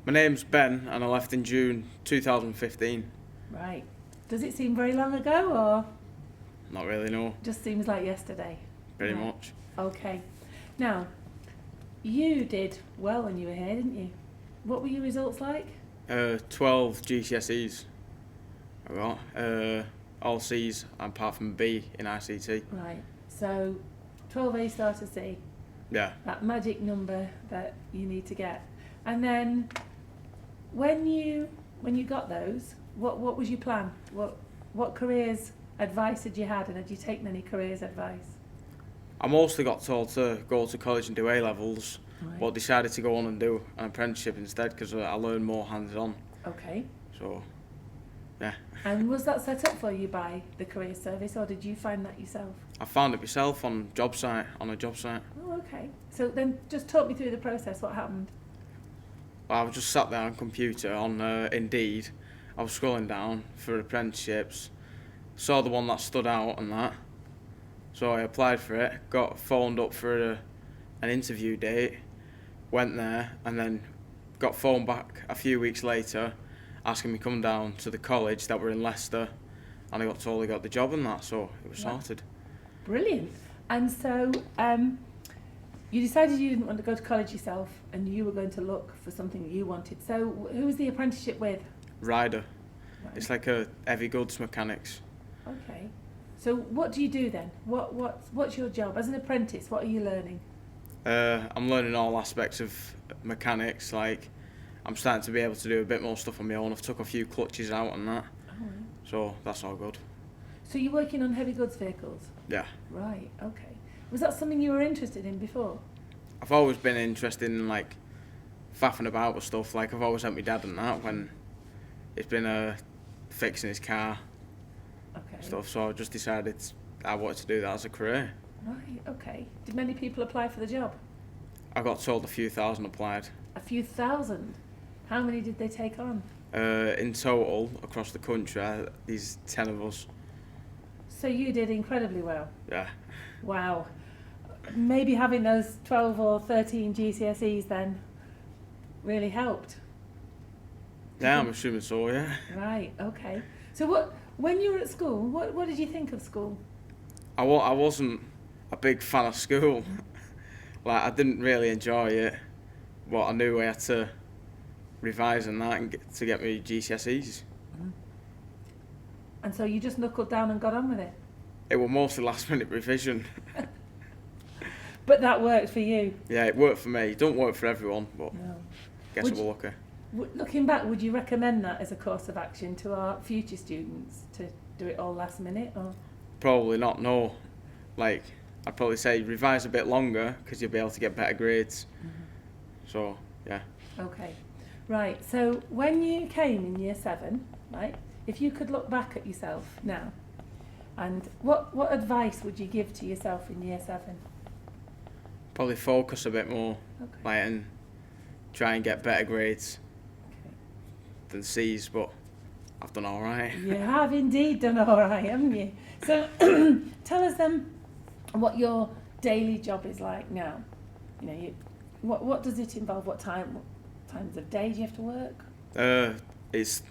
My name's Ben and I left in June 2015. Right. Does it seem very long ago or Not really, no. just seems like yesterday? Pretty Right. much. Okay. Now, you did well when you were here, didn't you? What were your results like? 12 GCSEs I got. All C's apart from B in ICT. Right. So, 12 A star to C, Yeah. that magic number that you need to get. And then, when you got those, what was your plan? What careers advice had you had, and had you taken any careers advice? I mostly got told to go to college and do A-levels, Right. but decided to go on and do an apprenticeship instead because I learned more hands-on. Okay. So, yeah. And was that set up for you by the career service, or did you find that yourself? I found it myself on a job site. Oh, okay. So then just talk me through the process. What happened? I was just sat there on computer on Indeed. I was scrolling down for apprenticeships, saw the one that stood out and that. So I applied for it, got phoned up for an interview date, went there and then got phoned back a few weeks later asking me to come down to the college that were in Leicester, and I got told I got the job and that, so it was sorted. Brilliant. And so you decided you didn't want to go to college yourself and you were going to look for something that you wanted. So who was the apprenticeship with? Rider. Right. It's like a heavy goods mechanics. Okay. So what do you do then? What's your job? As an apprentice, what are you learning? I'm learning all aspects of mechanics, like I'm starting to be able to do a bit more stuff on my own. I've took a few clutches out and that, Oh, right. so that's all good. So you're working on heavy goods vehicles? Yeah. Right, okay. Was that something you were interested in before? I've always been interested in like faffing about with stuff, like I've always helped my dad and that when it's been fixing his car Okay. stuff, so I just decided I wanted to do that as a career. Right, okay. Did many people apply for the job? I got told a few thousand applied. A few thousand? How many did they take on? In total, across the country, there's 10 of us. So you did incredibly well. Yeah. Wow. Maybe having those 12 or 13 GCSEs then really helped. Yeah, I'm assuming so, yeah. Right, okay. So when you were at school, what did you think of school? I wasn't a big fan of school. Like, I didn't really enjoy it, but I knew I had to revise and that and to get me GCSEs. And so you just knuckled down and got on with it? It was mostly last minute revision. But that worked for you? Yeah, it worked for me. It don't work for everyone, but No. guess we're lucky. Looking back, would you recommend that as a course of action to our future students, to do it all last minute? Or? Probably not, no. Like, I'd probably say revise a bit longer because you'll be able to get better grades. So, yeah. Okay. Right, so when you came in year 7, right, if you could look back at yourself now, and what advice would you give to yourself in year 7? Probably focus a bit more, Okay. like, and try and get better grades Okay. than C's, but I've done all right. You have indeed done all right, haven't you? So tell us then what your daily job is like now. You know, what does it involve? What times of day do you have to work? It's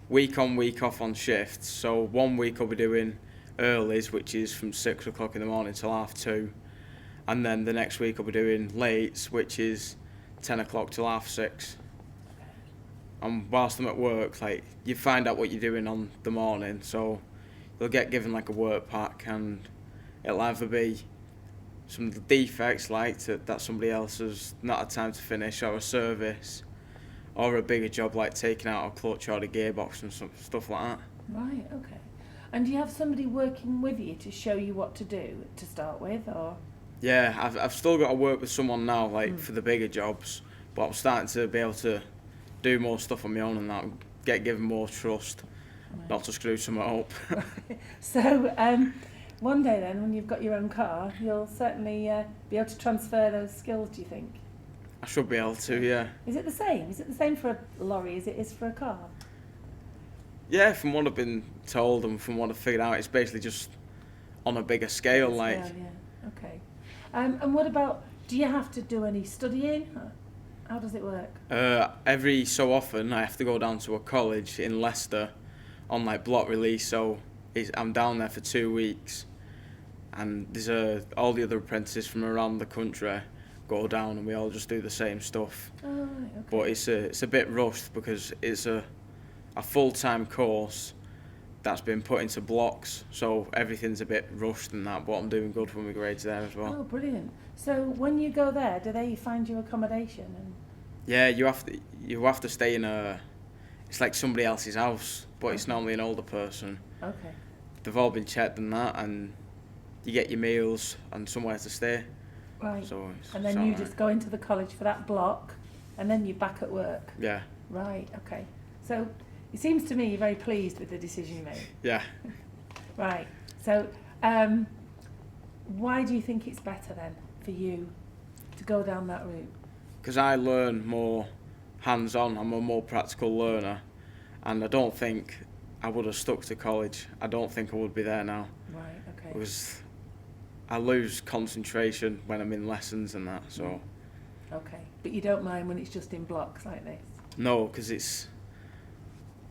week on, week off on shifts. So 1 week I'll be doing earlies, which is from 6 o'clock in the morning till 2:30. And then the next week I'll be doing lates, which is 10 o'clock till 6:30. And whilst I'm at work, like, you find out what you're doing on the morning, so you'll get given like a work pack, and it'll either be some defects like that somebody else has not had time to finish, or a service, or a bigger job like taking out a clutch or the gearbox and stuff like that. Right, okay. And do you have somebody working with you to show you what to do to start with, or? Yeah, I've still got to work with someone now, like for the bigger jobs, but I'm starting to be able to do more stuff on my own and that, get given more trust, not to screw someone up. So one day then, when you've got your own car, you'll certainly be able to transfer those skills, do you think? I should be able to, yeah. Is it the same? Is it the same for a lorry as it is for a car? Yeah, from what I've been told and from what I've figured out, it's basically just on a bigger scale, like. Yeah, okay. And what about, do you have to do any studying? How does it work? Every so often I have to go down to a college in Leicester on like block release, so I'm down there for 2 weeks, and there's all the other apprentices from around the country go down, and we all just do the same stuff. Oh, right, okay. But it's a bit rushed because it's a full-time course that's been put into blocks, so everything's a bit rushed and that, but I'm doing good for my grades there as well. Oh, brilliant. So when you go there, do they find you accommodation? And Yeah, you have to stay in it's like somebody else's house, but it's Okay. normally an older person. okay, They've all been checked and that, and you get your meals and somewhere to stay. right. So And then it's you alright. just go into the college for that block, and then you're back at work. Yeah, Right, okay. So it seems to me you're very pleased with the decision you made. yeah. Right. So why do you think it's better then for you to go down that route? Because I learn more hands-on. I'm a more practical learner, and I don't think I would have stuck to college. I don't think I would be there now. Right, okay. Because I lose concentration when I'm in lessons and that. So Okay. But you don't mind when it's just in blocks like this? no, because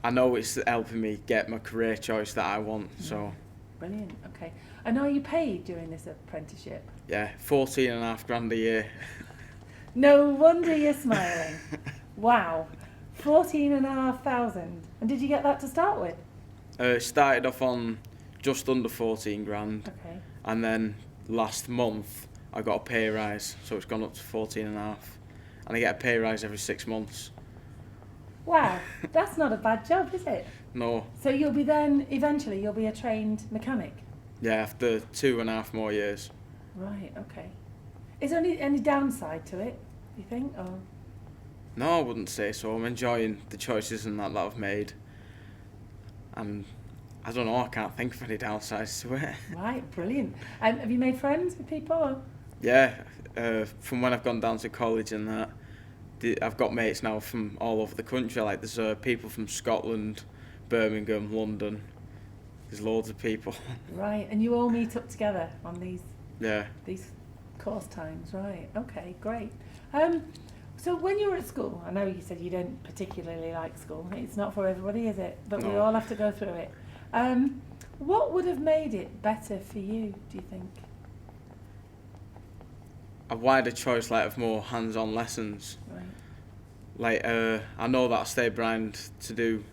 I know it's helping me get my career choice that I want. So Brilliant, okay. And are you paid during this apprenticeship? yeah, 14.5 grand a year. No wonder you're smiling. Wow. 14,500. And did you get that to start with? Started off on just under 14 grand, Okay. and then last month I got a pay rise, so it's gone up to 14.5, and I get a pay rise every 6 months. Wow, that's not a bad job, is it? No, So you'll be then, eventually, you'll be a trained mechanic? yeah, after 2.5 more years. Right, okay. Is there any downside to it, do you think? Or No, I wouldn't say so. I'm enjoying the choices and that I've made, and I don't know, I can't think of any downsides to it. right, brilliant. Have you made friends with people? Or? Yeah, from when I've gone down to college and that, I've got mates now from all over the country. Like there's people from Scotland, Birmingham, London. There's loads of people. Right, and you all meet up together on these Yeah. course times, right? Okay, great. So when you were at school, I know you said you don't particularly like school. It's not for everybody, is it? But we No. all have to go through it. What would have made it better for you, do you think? A wider choice, like of more hands-on lessons. Right. Like I know that I stayed behind to do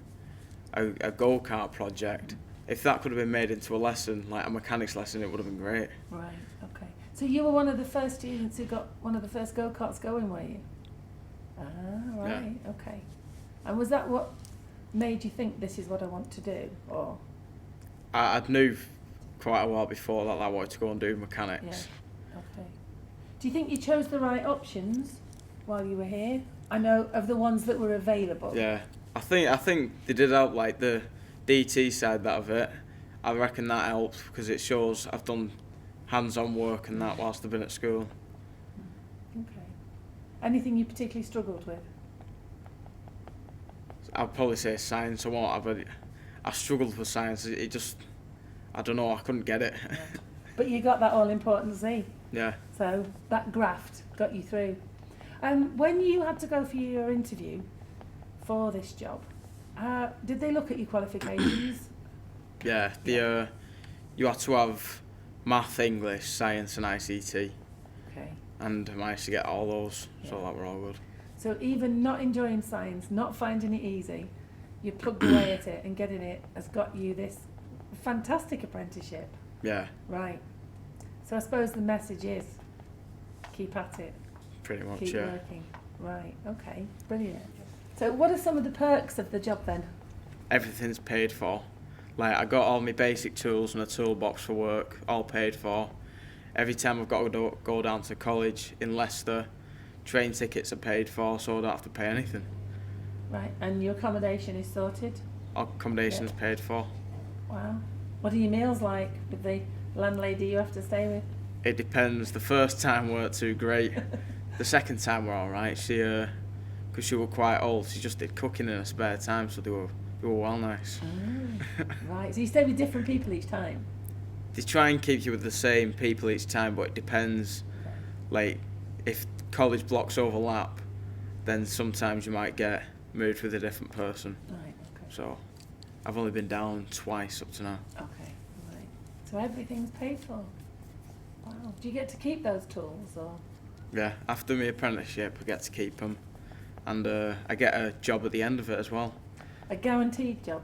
a go-kart project. If that could have been made into a lesson, like a mechanics lesson, it would have been great. Right, okay. So you were one of the first students who got one of the first go-karts going, were you? Ah, right, okay. And was that what made you think this is what I want to do? Or I'd knew quite a while before that I wanted to go and do yeah, mechanics. okay. Do you think you chose the right options while you were here? I know of the ones that were available. Yeah, I think they did help, like the DT side that of it. I reckon that helped because it shows I've done hands-on work and that whilst I've been at school. Okay. Anything you particularly struggled with? I'd probably say science or what, but I struggled with science. It just, I don't know, I couldn't get it. Yeah. But you got that all-important Z, Yeah. so that graft got you through. When you had to go for your interview for this job, did they look at your qualifications? Yeah, you had to have math, English, science and ICT, Okay. and I managed to get all those, so Yeah. that were all good. So even not enjoying science, not finding it easy, you plugged away at it and getting it has got you this fantastic apprenticeship. Yeah, Right. So I suppose the message is keep at it, pretty much, keep yeah. working. Right, okay, brilliant. So what are some of the perks of the job then? Everything's paid for. Like, I got all my basic tools and a toolbox for work, all paid for. Every time I've got to go down to college in Leicester, train tickets are paid for, so I don't have to pay anything. Right, and your accommodation is sorted? Accommodation's paid for. Wow. What are your meals like with the landlady you have to stay with? It depends. The first time weren't too great. The second time were alright. Because she were quite old, she just did cooking in her spare time, so they were well nice. Right, so you stay with different people each time? They try and keep you with the same people each time, but it depends. Like, if college blocks overlap, then sometimes you might get moved with a different person. Right, okay. So I've only been down twice up to now. Okay, right. So everything's paid for? Wow. Do you get to keep those tools, or? Yeah, after my apprenticeship I get to keep them, and I get a job at the end of it as well. A guaranteed job?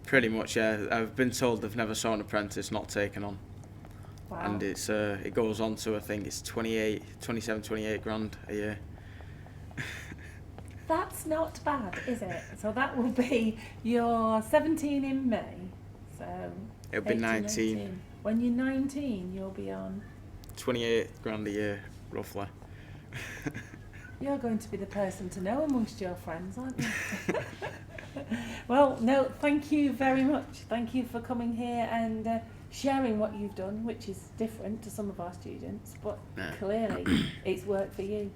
Pretty much, yeah. I've been told they've never saw an apprentice not taken on. Wow. And it goes on to, I think it's 27, 28 grand a year. That's not bad, is it? So that will be, you're 17 in May, so... It'll be 18, 19. When you're 19, you'll be on... 28 grand a year, roughly. You're going to be the person to know amongst your friends, aren't you? Well, no, thank you very much. Thank you for coming here and sharing what you've done, which is different to some of our students, but Yeah. clearly it's worked for you.